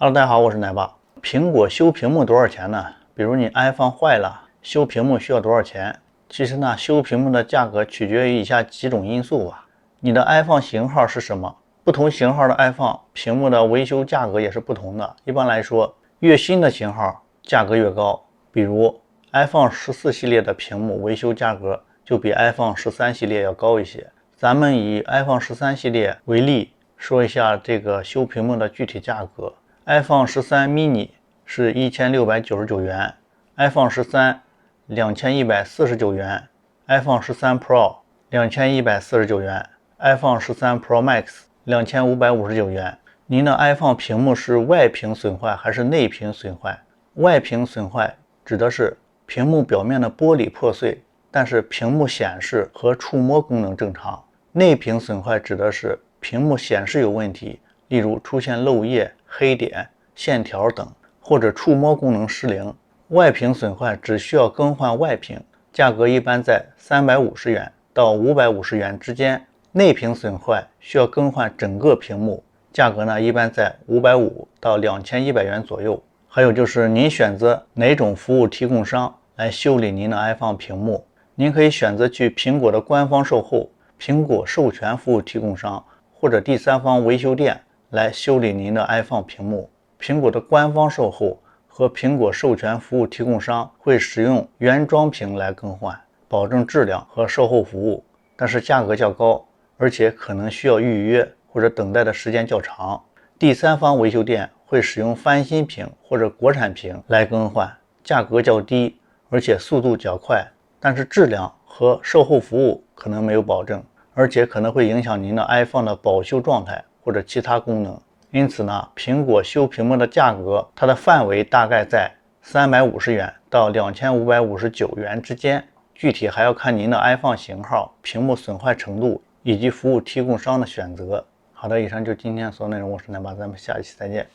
Hello，大家好，我是奶爸。苹果修屏幕多少钱呢？比如你 iPhone 坏了，修屏幕需要多少钱？其实呢，修屏幕的价格取决于以下几种因素吧。你的 iPhone 型号是什么？不同型号的 iPhone 屏幕的维修价格也是不同的。一般来说，越新的型号价格越高。比如 iPhone 14系列的屏幕维修价格就比 iPhone 13系列要高一些。咱们以 iPhone 13系列为例，说一下这个修屏幕的具体价格。iPhone 13 mini 是1699元 ，iPhone 13 2149元 ，iPhone 13 Pro 2149元 ，iPhone 13 Pro Max 2559元。您的 iPhone 屏幕是外屏损坏还是内屏损坏？外屏损坏指的是屏幕表面的玻璃破碎，但是屏幕显示和触摸功能正常。内屏损坏指的是屏幕显示有问题，例如出现漏液、黑点、线条等，或者触摸功能失灵。外屏损坏只需要更换外屏，价格一般在350元到550元之间。内屏损坏需要更换整个屏幕，价格呢一般在550到2100元左右。还有就是您选择哪种服务提供商来修理您的 iPhone 屏幕，您可以选择去苹果的官方售后、苹果授权服务提供商或者第三方维修店来修理您的 iPhone 屏幕。苹果的官方售后和苹果授权服务提供商会使用原装屏来更换，保证质量和售后服务，但是价格较高，而且可能需要预约或者等待的时间较长。第三方维修店会使用翻新屏或者国产屏来更换，价格较低，而且速度较快，但是质量和售后服务可能没有保证，而且可能会影响您的 iPhone 的保修状态或者其他功能。因此呢，苹果修屏幕的价格，它的范围大概在350元到2559元之间，具体还要看您的 iPhone 型号、屏幕损坏程度以及服务提供商的选择。好的，以上就是今天所有内容，我是奶爸，咱们下一期再见。